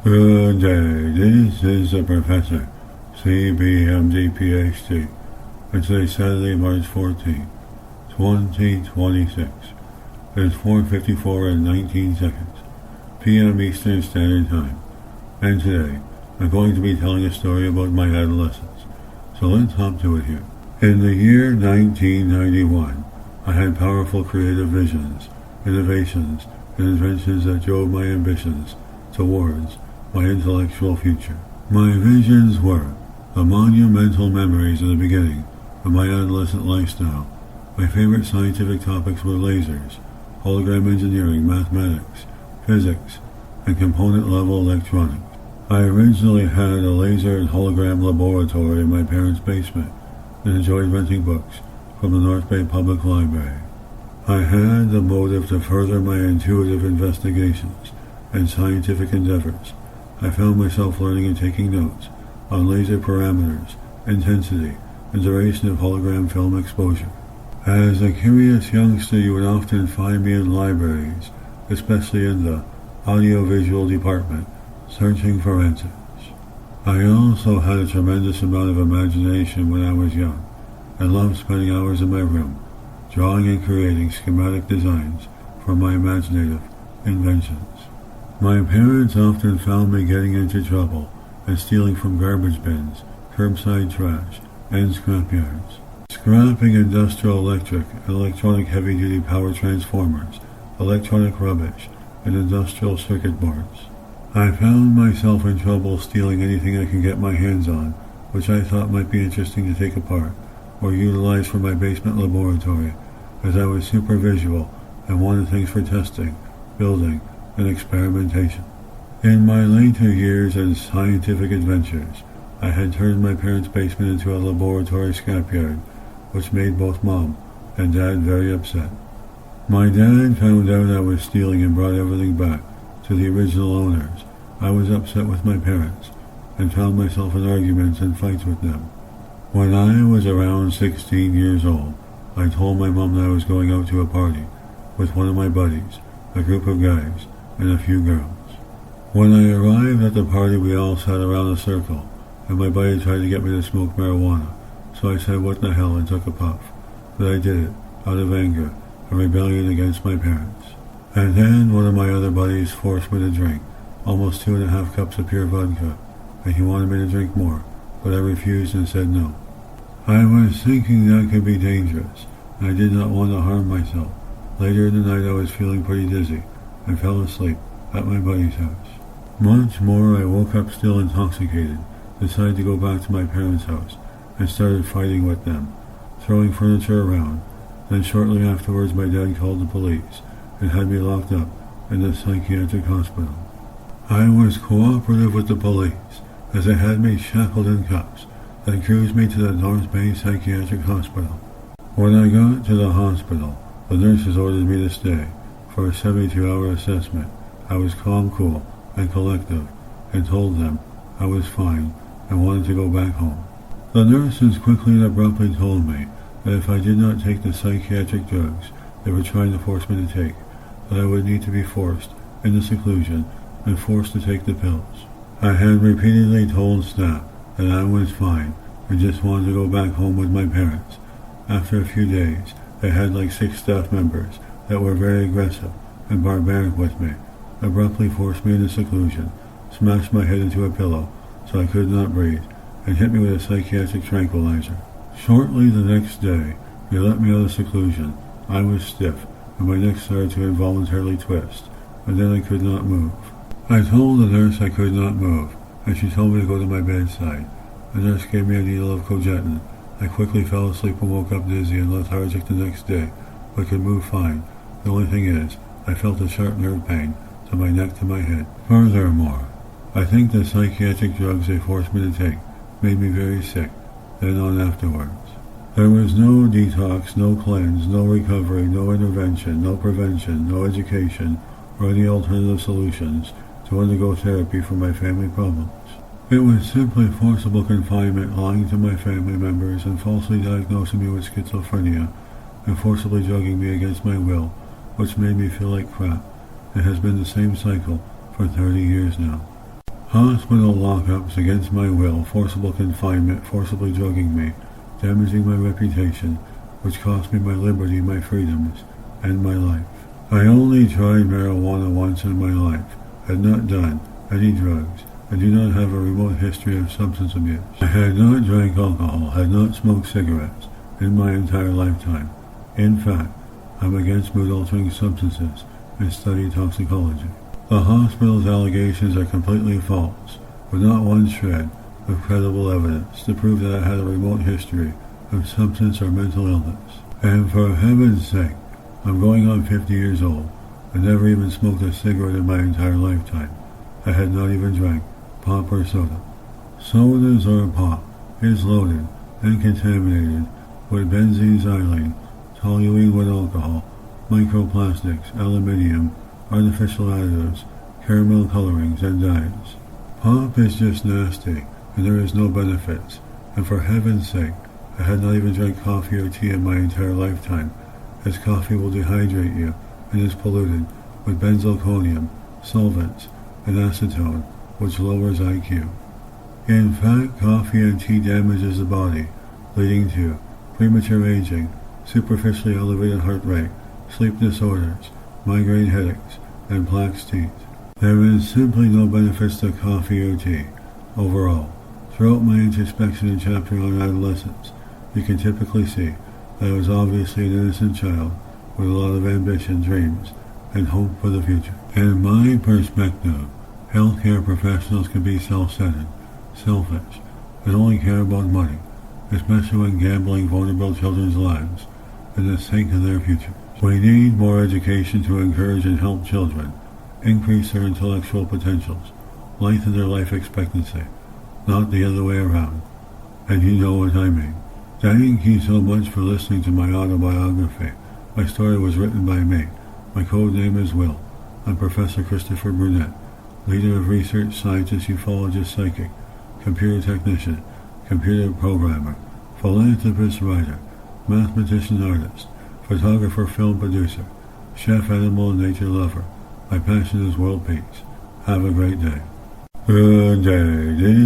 Good day, this is the Professor, CBMD PhD. It's today Saturday, March 14, 2026. It is 4:54 and 19 seconds, p.m. Eastern Standard Time. And today, I'm going to be telling a story about my adolescence. So let's hop to it here. In the year 1991, I had powerful creative visions, innovations, and inventions that drove my ambitions towards my intellectual future. My visions were the monumental memories of the beginning of my adolescent lifestyle. My favorite scientific topics were lasers, hologram engineering, mathematics, physics, and component-level electronics. I originally had a laser and hologram laboratory in my parents' basement and enjoyed renting books from the North Bay Public Library. I had the motive to further my intuitive investigations and scientific endeavors. I found myself learning and taking notes on laser parameters, intensity, and duration of hologram film exposure. As a curious youngster, you would often find me in libraries, especially in the audiovisual department, searching for answers. I also had a tremendous amount of imagination when I was young, and loved spending hours in my room, drawing and creating schematic designs for my imaginative inventions. My parents often found me getting into trouble and stealing from garbage bins, curbside trash, and scrap yards. Scrapping industrial electric and electronic heavy-duty power transformers, electronic rubbish, and industrial circuit boards. I found myself in trouble stealing anything I could get my hands on, which I thought might be interesting to take apart or utilize for my basement laboratory, as I was super visual and wanted things for testing, building, and experimentation. In my later years and scientific adventures, I had turned my parents' basement into a laboratory scrapyard, which made both Mom and Dad very upset. My dad found out I was stealing and brought everything back to the original owners. I was upset with my parents and found myself in arguments and fights with them. When I was around 16 years old, I told my mom that I was going out to a party with one of my buddies, a group of guys, and a few girls. When I arrived at the party, we all sat around a circle, and my buddy tried to get me to smoke marijuana, so I said what the hell and took a puff. But I did it out of anger and rebellion against my parents. And then one of my other buddies forced me to drink almost 2.5 cups of pure vodka, and he wanted me to drink more, but I refused and said no. I was thinking that could be dangerous, and I did not want to harm myself. Later in the night, I was feeling pretty dizzy and fell asleep at my buddy's house. Much more, I woke up still intoxicated, decided to go back to my parents' house, and started fighting with them, throwing furniture around. Then shortly afterwards, my dad called the police and had me locked up in the psychiatric hospital. I was cooperative with the police, as they had me shackled in cuffs, then cruised me to the North Bay Psychiatric Hospital. When I got to the hospital, the nurses ordered me to stay for a 72-hour assessment. I was calm, cool, and collective, and told them I was fine and wanted to go back home. The nurses quickly and abruptly told me that if I did not take the psychiatric drugs they were trying to force me to take, that I would need to be forced into seclusion and forced to take the pills. I had repeatedly told staff that I was fine and just wanted to go back home with my parents. After a few days, they had like 6 staff members that were very aggressive and barbaric with me, abruptly forced me into seclusion, smashed my head into a pillow so I could not breathe, and hit me with a psychiatric tranquilizer. Shortly the next day, they let me out of seclusion. I was stiff, and my neck started to involuntarily twist, and then I could not move. I told the nurse I could not move, and she told me to go to my bedside. The nurse gave me a needle of cogentin. I quickly fell asleep and woke up dizzy and lethargic the next day, but could move fine. The only thing is, I felt a sharp nerve pain to my neck to my head. Furthermore, I think the psychiatric drugs they forced me to take made me very sick, then on afterwards. There was no detox, no cleanse, no recovery, no intervention, no prevention, no education, or any alternative solutions to undergo therapy for my family problems. It was simply forcible confinement, lying to my family members, and falsely diagnosing me with schizophrenia, and forcibly drugging me against my will, which made me feel like crap. It has been the same cycle for 30 years now. Hospital lockups against my will, forcible confinement, forcibly drugging me, damaging my reputation, which cost me my liberty, my freedoms, and my life. I only tried marijuana once in my life, had not done any drugs, and do not have a remote history of substance abuse. I had not drank alcohol, had not smoked cigarettes in my entire lifetime. In fact, I'm against mood-altering substances and study toxicology. The hospital's allegations are completely false, with not one shred of credible evidence to prove that I had a remote history of substance or mental illness. And for heaven's sake, I'm going on 50 years old. I never even smoked a cigarette in my entire lifetime. I had not even drank pop or soda. Sodas or pop is loaded and contaminated with benzene, xylene, toluene with alcohol, microplastics, aluminium, artificial additives, caramel colorings, and dyes. Pop is just nasty, and there is no benefits. And for heaven's sake, I had not even drank coffee or tea in my entire lifetime, as coffee will dehydrate you and is polluted with benzalkonium, solvents, and acetone, which lowers IQ. In fact, coffee and tea damages the body, leading to premature aging, superficially elevated heart rate, sleep disorders, migraine headaches, and plaqued teeth. There is simply no benefits to coffee or tea. Overall, throughout my introspection and chapter on adolescence, you can typically see that I was obviously an innocent child with a lot of ambition, dreams, and hope for the future. In my perspective, healthcare professionals can be self-centered, selfish, and only care about money, especially when gambling vulnerable children's lives for the sake of their future. We need more education to encourage and help children increase their intellectual potentials, lengthen their life expectancy, not the other way around. And you know what I mean. Thank you so much for listening to my autobiography. My story was written by me. My code name is Will. I'm Professor Christopher Brunet, leader of research, scientist, ufologist, psychic, computer technician, computer programmer, philanthropist, writer, mathematician, artist, photographer, film producer, chef, animal, and nature lover. My passion is world peace. Have a great day. Good day. This